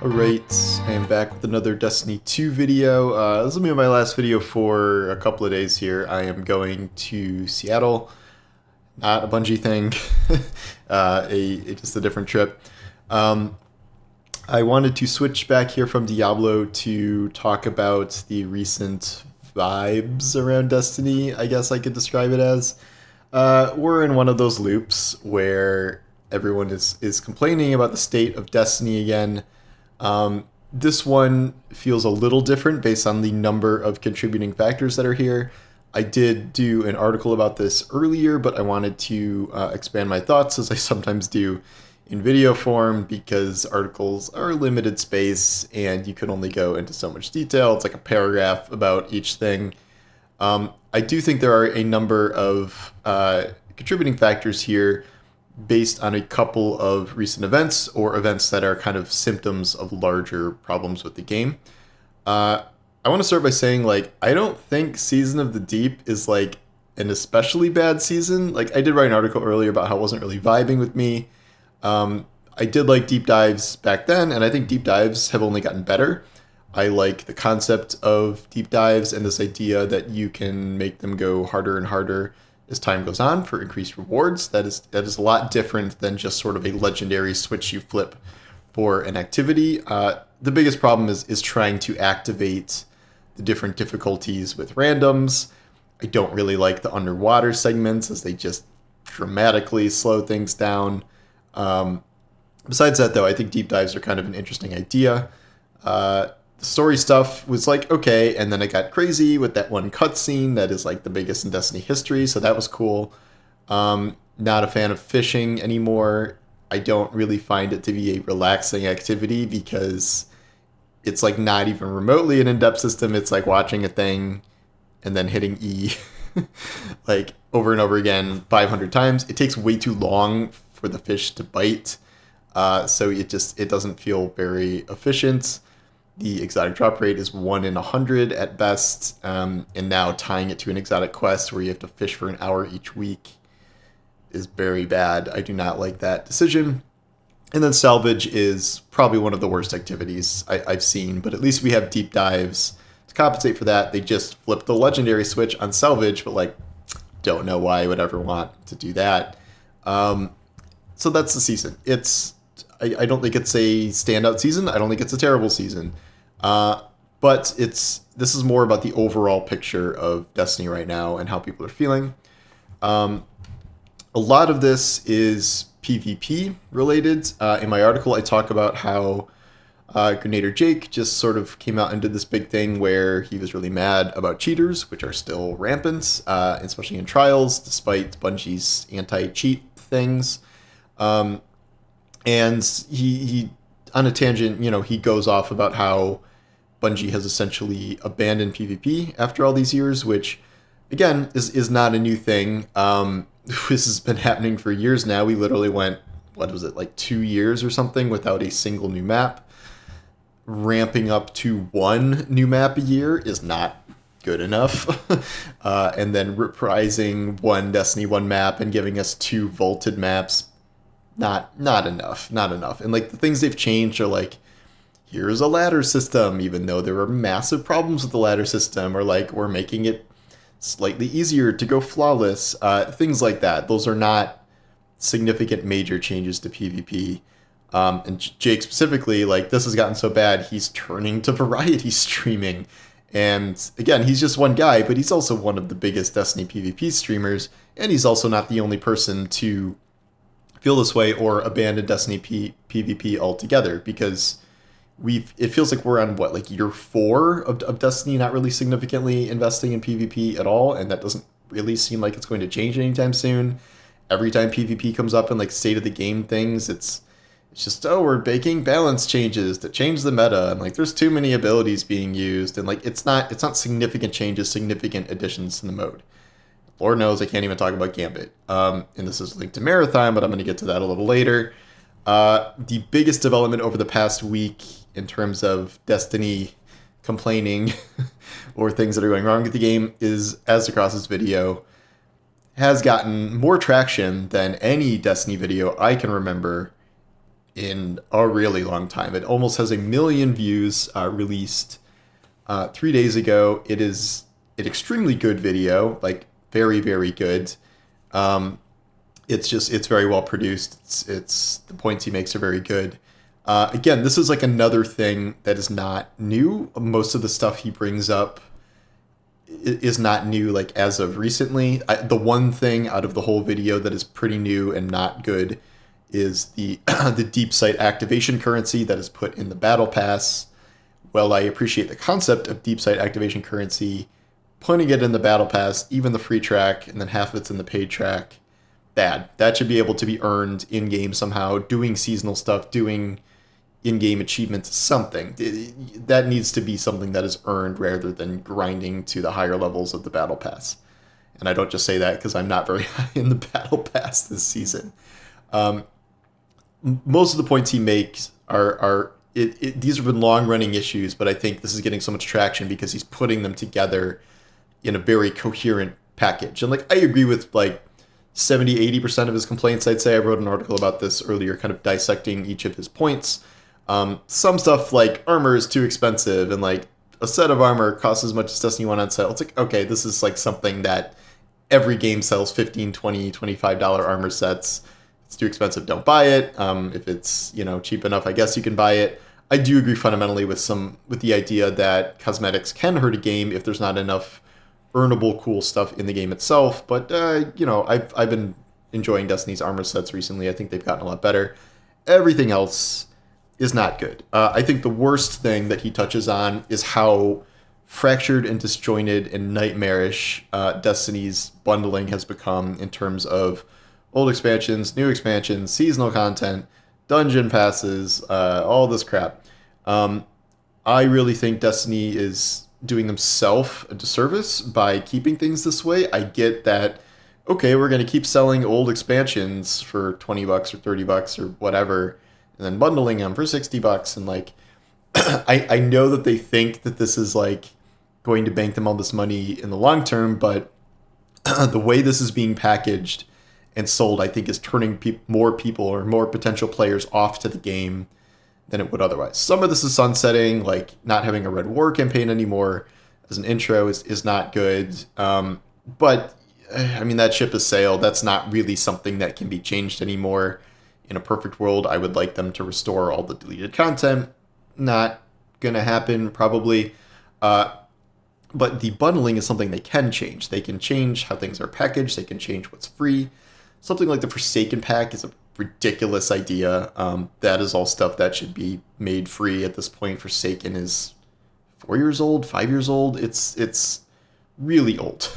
Alright, I am back with another Destiny 2 video. This will be my last video for a couple of days here. I am going to Seattle, not a Bungie thing, just a different trip. I wanted to switch back here from Diablo to talk about the recent vibes around Destiny, I guess I could describe it as. We're in one of those loops where everyone is complaining about the state of Destiny again. This one feels a little different based on the number of contributing factors that are here. I did do an article about this earlier, but I wanted to expand my thoughts, as I sometimes do in video form, because articles are limited space and you can only go into so much detail. It's like a paragraph about each thing. I do think there are a number of contributing factors here based on a couple of recent events or events that are kind of symptoms of larger problems with the game. I want to start by saying, I don't think Season of the Deep is an especially bad season. I did write an article earlier about how it wasn't really vibing with me. I did like deep dives back then, and I think deep dives have only gotten better. I like the concept of deep dives and this idea that you can make them go harder and harder as time goes on for increased rewards. That is a lot different than just sort of a legendary switch you flip for an activity. The biggest problem is trying to activate the different difficulties with randoms. I don't really like the underwater segments, as they just dramatically slow things down. Besides that, though, I think deep dives are kind of an interesting idea. The story stuff was okay, and then it got crazy with that one cutscene that is the biggest in Destiny history, so that was cool. Not a fan of fishing anymore. I don't really find it to be a relaxing activity because it's not even remotely an in-depth system. It's watching a thing and then hitting E over and over again 500 times. It takes way too long for the fish to bite, so it doesn't feel very efficient. The exotic drop rate is 1 in 100 at best, and now tying it to an exotic quest where you have to fish for an hour each week is very bad. I do not like that decision. And then salvage is probably one of the worst activities I've seen, but at least we have deep dives to compensate for that. They just flipped the legendary switch on salvage, but don't know why I would ever want to do that. So that's the season. I don't think it's a standout season. I don't think it's a terrible season. But this is more about the overall picture of Destiny right now and how people are feeling. A lot of this is PvP related. In my article, I talk about how Grenadier Jake just sort of came out and did this big thing where he was really mad about cheaters, which are still rampant, especially in trials, despite Bungie's anti-cheat things. And he on a tangent, he goes off about how Bungie has essentially abandoned PvP after all these years, which, again, is not a new thing. This has been happening for years now. We literally went, 2 years or something without a single new map. Ramping up to one new map a year is not good enough. And then reprising one Destiny 1 map and giving us 2 vaulted maps, not enough. And the things they've changed are here's a ladder system, even though there are massive problems with the ladder system, or we're making it slightly easier to go flawless, things like that. Those are not significant major changes to PvP. And Jake specifically, this has gotten so bad, he's turning to variety streaming. And again, he's just one guy, but he's also one of the biggest Destiny PvP streamers, and he's also not the only person to feel this way or abandon Destiny PvP altogether, because it feels like we're on year 4 of Destiny not really significantly investing in PvP at all, and that doesn't really seem like it's going to change anytime soon. Every time PvP comes up in state of the game things, it's just, we're baking balance changes that change the meta, and there's too many abilities being used, and it's not significant changes, significant additions to the mode. Lord knows I can't even talk about Gambit. And this is linked to Marathon, but I'm going to get to that a little later. The biggest development over the past week in terms of Destiny complaining or things that are going wrong with the game is Aztecross's video has gotten more traction than any Destiny video I can remember in a really long time. It almost has 1 million views, released 3 days ago. It is an extremely good video, like very, very good. Um, it's very well produced. It's the points he makes are very good. Again, this is like another thing that is not new. Most of the stuff he brings up is not new, like as of recently. The one thing out of the whole video that is pretty new and not good is the the deep site activation currency that is put in the battle pass. Well, I appreciate the concept of deep site activation currency, putting it in the battle pass, even the free track, and then half of it's in the paid track. Bad. That should be able to be earned in game somehow, doing seasonal stuff, doing in-game achievements, something. That needs to be something that is earned rather than grinding to the higher levels of the battle pass. And I don't just say that because I'm not very high in the battle pass this season. Um, Most of the points he makes are these have been long-running issues, but I think this is getting so much traction because he's putting them together in a very coherent package. And like I agree with like 70-80% of his complaints. I'd say I wrote an article about this earlier, kind of dissecting each of his points. Some stuff like armor is too expensive, and like a set of armor costs as much as Destiny 1 on sale. It's like, okay, this is like something that every game sells 15, 20, $25 armor sets. It's too expensive, don't buy it. If it's, cheap enough, I guess you can buy it. I do agree fundamentally with the idea that cosmetics can hurt a game if there's not enough earnable cool stuff in the game itself. But I've been enjoying Destiny's armor sets recently. I think they've gotten a lot better. Everything else is not good. I think the worst thing that he touches on is how fractured and disjointed and nightmarish Destiny's bundling has become in terms of old expansions, new expansions, seasonal content, dungeon passes, all this crap. I really think Destiny is doing themselves a disservice by keeping things this way. I get that, okay, we're going to keep selling old expansions for $20 or $30 or whatever, and then bundling them for $60. And like, I know that they think that this is like going to bank them all this money in the long term, but the way this is being packaged and sold, I think, is turning more people or more potential players off to the game than it would otherwise. Some of this is sunsetting, like not having a Red War campaign anymore as an intro is not good. But I mean, that ship has sailed. That's not really something that can be changed anymore. In a perfect world, I would like them to restore all the deleted content. Not gonna happen, probably. But the bundling is something they can change. They can change how things are packaged. They can change what's free. Something like the Forsaken pack is a ridiculous idea. That is all stuff that should be made free at this point. Forsaken is 4 years old, 5 years old. It's really old.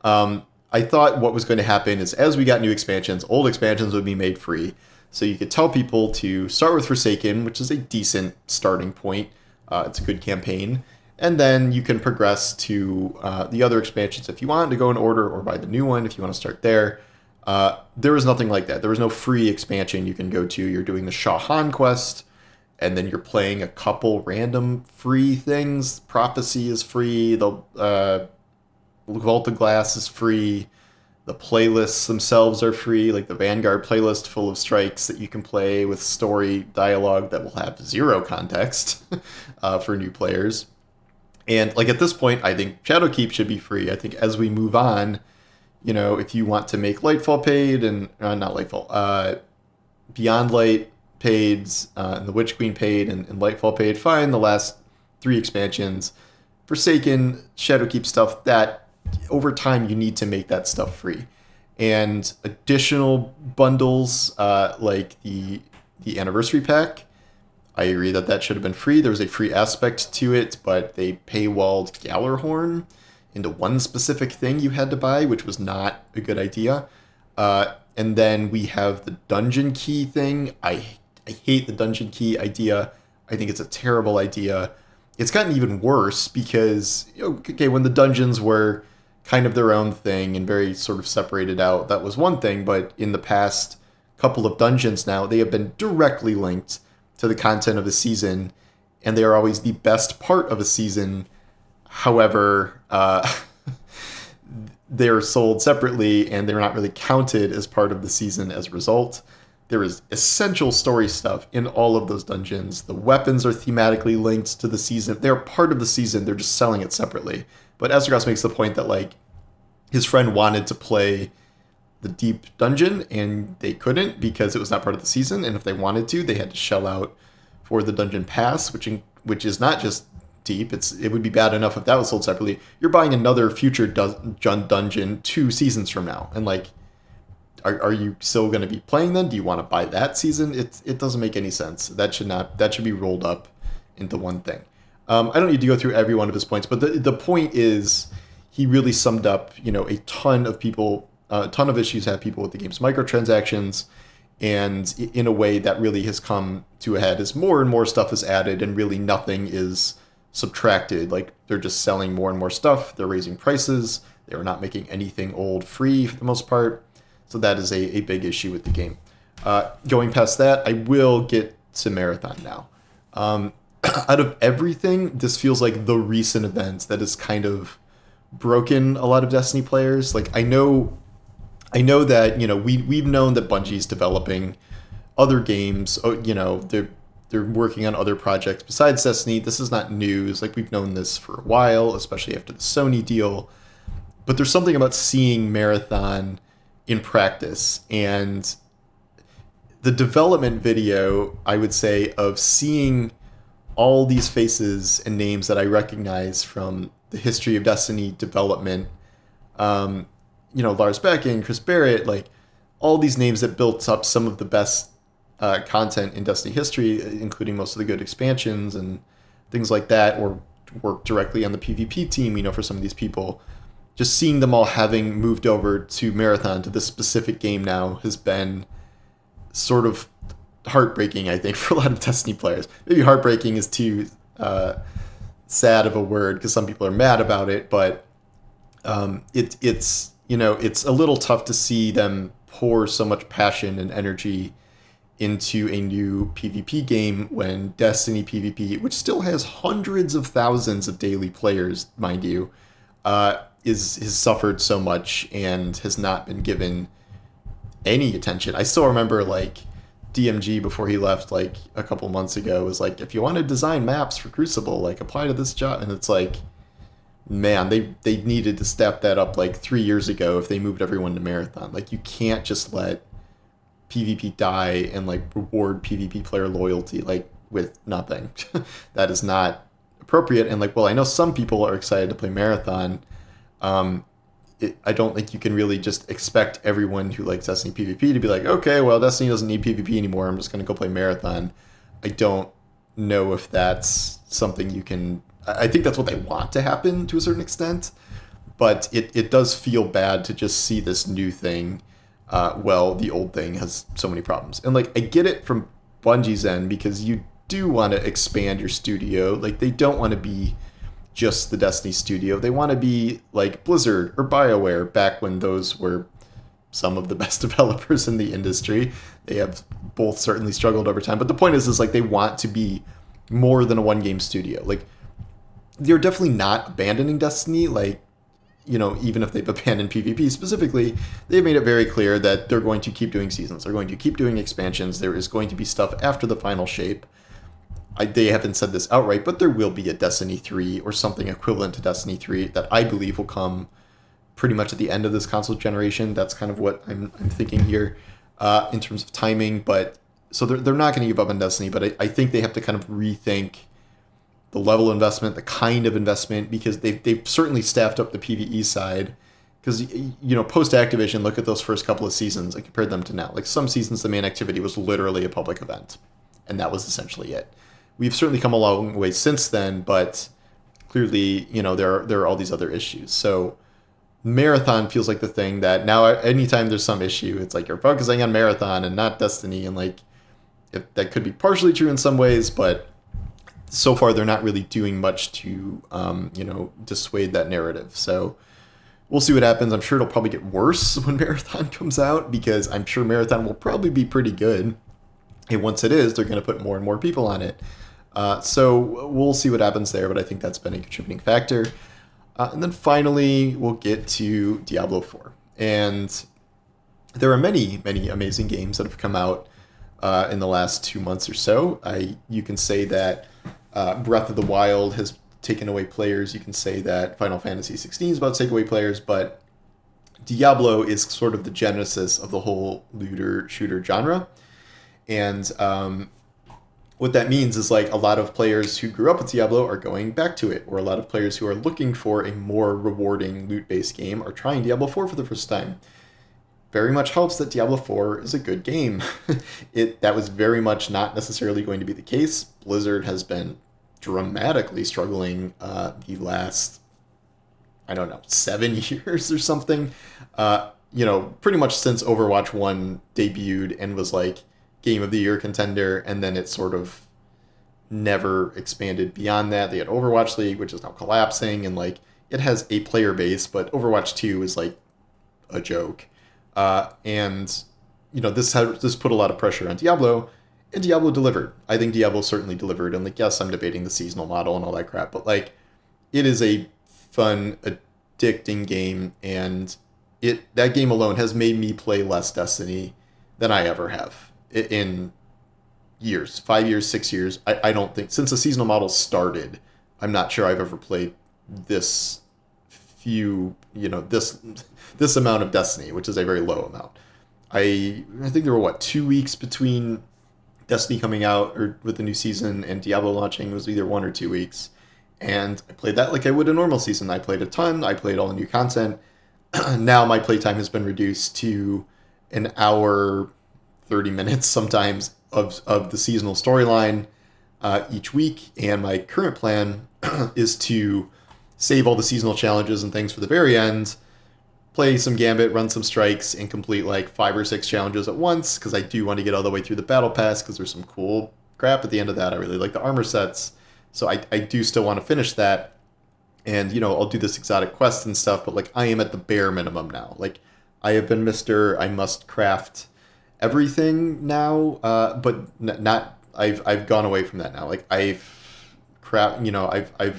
I thought what was going to happen is as we got new expansions, old expansions would be made free. So you could tell people to start with Forsaken, which is a decent starting point. It's a good campaign. And then you can progress to the other expansions if you want to go in order, or buy the new one if you want to start there. There was nothing like that. There was no free expansion you can go to. You're doing the Shah Han quest, and then you're playing a couple random free things. Prophecy is free. The Vault of Glass is free. The playlists themselves are free, like the Vanguard playlist full of strikes that you can play with story dialogue that will have zero context for new players. And like at this point, I think Shadowkeep should be free. I think as we move on, if you want to make Lightfall paid and not Lightfall, Beyond Light paid, and the Witch Queen paid, and Lightfall paid, fine. The last 3 expansions, Forsaken, Shadowkeep stuff, that over time you need to make that stuff free. And additional bundles like the Anniversary Pack, I agree that should have been free. There was a free aspect to it, but they paywalled Gallarhorn into one specific thing you had to buy, which was not a good idea. And then we have the dungeon key thing. I hate the dungeon key idea. I think it's a terrible idea. It's gotten even worse because, when the dungeons were kind of their own thing and very sort of separated out, that was one thing. But in the past couple of dungeons now, they have been directly linked to the content of a season, and they are always the best part of a season. However, they're sold separately, and they're not really counted as part of the season as a result. there is essential story stuff in all of those dungeons. The weapons are thematically linked to the season. They're part of the season. They're just selling it separately. But Ezra's makes the point that like his friend wanted to play the deep dungeon and they couldn't because it was not part of the season. And if they wanted to, they had to shell out for the dungeon pass, which is not just deep. It would be bad enough if that was sold separately. You're buying another future dungeon 2 seasons from now, and like, are you still going to be playing then? Do you want to buy that season? It doesn't make any sense. That should be rolled up into one thing. I don't need to go through every one of his points, but the point is he really summed up, a ton of issues have people with the game's microtransactions, and in a way that really has come to a head as more and more stuff is added and really nothing is subtracted. Like, they're just selling more and more stuff. They're raising prices. They're not making anything old free for the most part. So that is a big issue with the game. Going past that, I will get to Marathon now. Out of everything, this feels like the recent event that has kind of broken a lot of Destiny players. Like, I know that, we've known that Bungie's developing other games. They're working on other projects besides Destiny. This is not news. Like, we've known this for a while, especially after the Sony deal. But there's something about seeing Marathon in practice, and the development video, I would say, of seeing all these faces and names that I recognize from the history of Destiny development, Lars Becken, Chris Barrett, like all these names that built up some of the best content in Destiny history, including most of the good expansions and things like that, or worked directly on the PvP team, for some of these people. Just seeing them all having moved over to Marathon, to this specific game now, has been sort of heartbreaking, I think, for a lot of Destiny players. Maybe heartbreaking is too sad of a word because some people are mad about it, but it's a little tough to see them pour so much passion and energy into a new PvP game when Destiny PvP, which still has hundreds of thousands of daily players, mind you, has suffered so much and has not been given any attention. I still remember like DMG before he left like a couple months ago was like, if you want to design maps for Crucible, like apply to this job. And it's like, man, they needed to step that up like 3 years ago if they moved everyone to Marathon. Like, you can't just let PvP die and like reward PvP player loyalty like with nothing. That is not appropriate. And like, well, I know some people are excited to play Marathon. I don't think you can really just expect everyone who likes Destiny PvP to be like, okay, well, Destiny doesn't need PvP anymore, I'm just going to go play Marathon. I don't know if that's something you can... I think that's what they want to happen to a certain extent, but it does feel bad to just see this new thing. The old thing has so many problems. And like, I get it from Bungie's end because you do want to expand your studio. Like, they don't want to be just the Destiny studio. They want to be like Blizzard or BioWare back when those were some of the best developers in the industry. They have both certainly struggled over time. But the point is like, they want to be more than a one-game studio. Like, they're definitely not abandoning Destiny. Like, even if they've abandoned PvP specifically, they've made it very clear that they're going to keep doing seasons. They're going to keep doing expansions. There is going to be stuff after the final shape. They haven't said this outright, but there will be a Destiny 3 or something equivalent to Destiny 3 that I believe will come pretty much at the end of this console generation. That's kind of what I'm thinking here in terms of timing. But so they're not going to give up on Destiny, but I think they have to kind of rethink the level of investment, the kind of investment, because they've certainly staffed up the PvE side. Because, post Activision, look at those first couple of seasons and compare them to now. Like, some seasons, the main activity was literally a public event, and that was essentially it. We've certainly come a long way since then, but clearly, there are all these other issues. So Marathon feels like the thing that now anytime there's some issue, it's like you're focusing on Marathon and not Destiny. And like, that could be partially true in some ways, but so far they're not really doing much to, dissuade that narrative. So we'll see what happens. I'm sure it'll probably get worse when Marathon comes out, because I'm sure Marathon will probably be pretty good. And once it is, they're going to put more and more people on it. So we'll see what happens there, but I think that's been a contributing factor. And then finally, we'll get to Diablo 4. And there are many, many amazing games that have come out in the last 2 months or so. You can say that Breath of the Wild has taken away players. You can say that Final Fantasy 16 is about to take away players, but Diablo is sort of the genesis of the whole looter shooter genre. And what that means is like a lot of players who grew up with Diablo are going back to it, or a lot of players who are looking for a more rewarding loot-based game are trying Diablo 4 for the first time. Very much helps that Diablo 4 is a good game. That was very much not necessarily going to be the case. Blizzard has been dramatically struggling the last, I don't know, 7 years or something. Pretty much since Overwatch 1 debuted and was like Game of the Year contender, and then it sort of never expanded beyond that. They had Overwatch League, which is now collapsing, and like it has a player base, but Overwatch 2 is like a joke. And this put a lot of pressure on Diablo, and Diablo delivered. I think Diablo certainly delivered. And like, yes, I'm debating the seasonal model and all that crap, but like, it is a fun, addicting game, and that game alone has made me play less Destiny than I ever have in years, 5 years, 6 years. I don't think since the seasonal model started, I'm not sure I've ever played this this amount of Destiny, which is a very low amount. I think there were 2 weeks between Destiny coming out or with the new season and Diablo launching. It was either 1 or 2 weeks, and I played that like I would a normal season. I played a ton. I played all the new content. Now my playtime has been reduced to an hour, 30 minutes sometimes of the seasonal storyline each week, and my current plan is to save all the seasonal challenges and things for the very end, play some Gambit, run some strikes, and complete like 5 or 6 challenges at once, because I do want to get all the way through the Battle Pass, because there's some cool crap at the end of that. I really like the armor sets, so I do still want to finish that, and I'll do this exotic quest and stuff, but like I am at the bare minimum now. Like I have been I must craft everything now, but not. I've gone away from that now. Like I've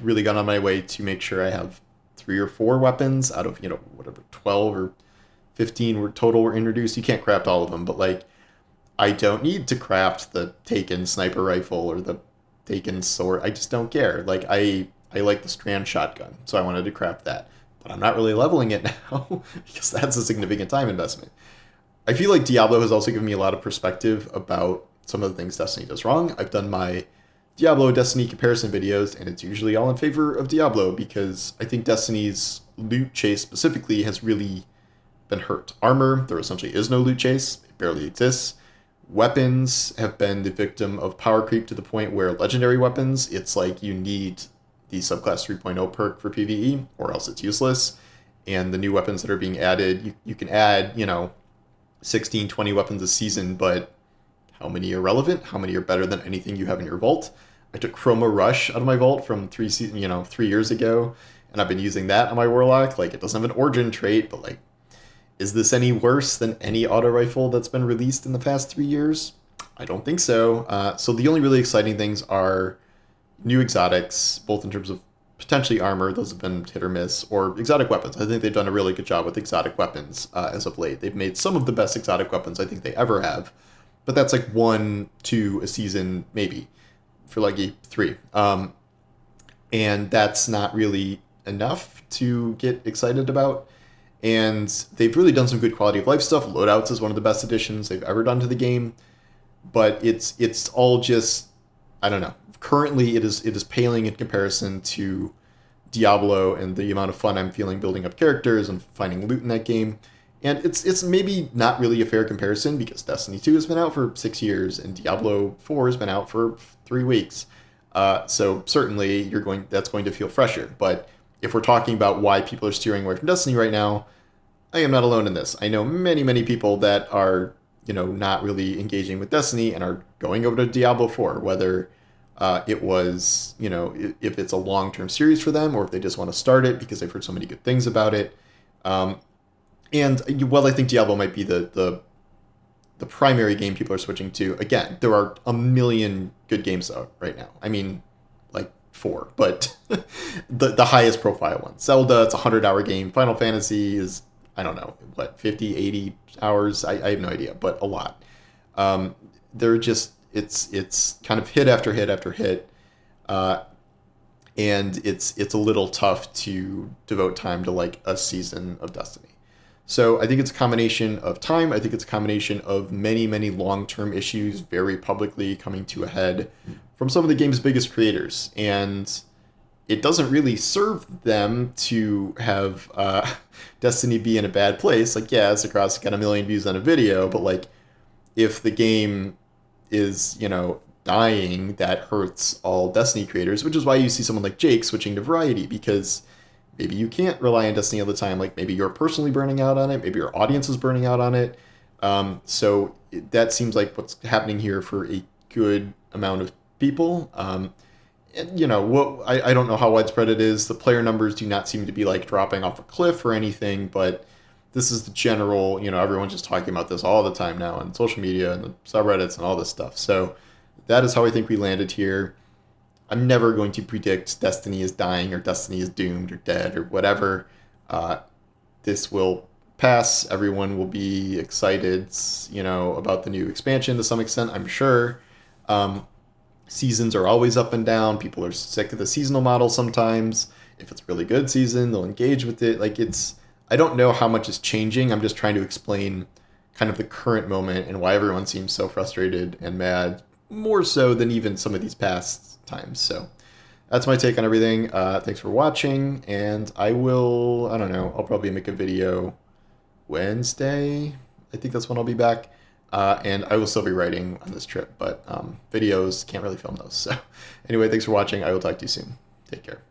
really gone on my way to make sure I have 3 or 4 weapons out of whatever 12 or 15 were introduced. You can't craft all of them, but like I don't need to craft the Taken sniper rifle or the Taken sword. I just don't care. Like I like the Strand shotgun, so I wanted to craft that, but I'm not really leveling it now because that's a significant time investment. I feel like Diablo has also given me a lot of perspective about some of the things Destiny does wrong. I've done my Diablo Destiny comparison videos, and it's usually all in favor of Diablo because I think Destiny's loot chase specifically has really been hurt. Armor, there essentially is no loot chase, it barely exists. Weapons have been the victim of power creep to the point where legendary weapons, it's like you need the subclass 3.0 perk for PvE or else it's useless. And the new weapons that are being added, you can add, 16, 20 weapons a season, but how many are relevant? How many are better than anything you have in your vault? I took Chroma Rush out of my vault from 3 years ago, and I've been using that on my Warlock. Like, it doesn't have an origin trait, but like, is this any worse than any auto rifle that's been released in the past 3 years? I don't think so. So the only really exciting things are new exotics, both in terms of potentially armor, those have been hit or miss, or exotic weapons. I think they've done a really good job with exotic weapons as of late. They've made some of the best exotic weapons I think they ever have, but that's like 1, 2 a season, maybe, for like 3. And that's not really enough to get excited about. And they've really done some good quality of life stuff. Loadouts is one of the best additions they've ever done to the game, but it's all just, I don't know. Currently, it is paling in comparison to Diablo and the amount of fun I'm feeling building up characters and finding loot in that game. And it's maybe not really a fair comparison because Destiny 2 has been out for 6 years and Diablo 4 has been out for 3 weeks. So certainly that's going to feel fresher. But if we're talking about why people are steering away from Destiny right now, I am not alone in this. I know many, many people that are, not really engaging with Destiny and are going over to Diablo 4, whether it was, if it's a long-term series for them or if they just want to start it because they've heard so many good things about it. And while I think Diablo might be the primary game people are switching to, again, there are a million good games out right now. I mean, like 4, but the highest profile one. Zelda, it's a 100-hour game. Final Fantasy is, I don't know, 50, 80 hours? I have no idea, but a lot. they're just it's kind of hit after hit after hit, uh, and it's a little tough to devote time to like a season of Destiny. So I think it's a combination of time. I think it's a combination of many long-term issues very publicly coming to a head from some of the game's biggest creators, and it doesn't really serve them to have Destiny be in a bad place. Like, yeah, it's across got a million views on a video, but like if the game is, dying, that hurts all Destiny creators, which is why you see someone like Jake switching to Variety, because maybe you can't rely on Destiny all the time. Like, maybe you're personally burning out on it, maybe your audience is burning out on it. That seems like what's happening here for a good amount of people. And, I don't know how widespread it is. The player numbers do not seem to be like dropping off a cliff or anything, but this is the general, everyone's just talking about this all the time now on social media and the subreddits and all this stuff. So that is how I think we landed here. I'm never going to predict Destiny is dying or Destiny is doomed or dead or whatever. This will pass. Everyone will be excited, about the new expansion to some extent, I'm sure. Seasons are always up and down. People are sick of the seasonal model sometimes. If it's a really good season, they'll engage with it. I don't know how much is changing. I'm just trying to explain kind of the current moment and why everyone seems so frustrated and mad, more so than even some of these past times. So that's my take on everything. Thanks for watching, and I don't know, I'll probably make a video Wednesday. I think that's when I'll be back. And I will still be writing on this trip, but videos, can't really film those. So anyway, thanks for watching. I will talk to you soon. Take care.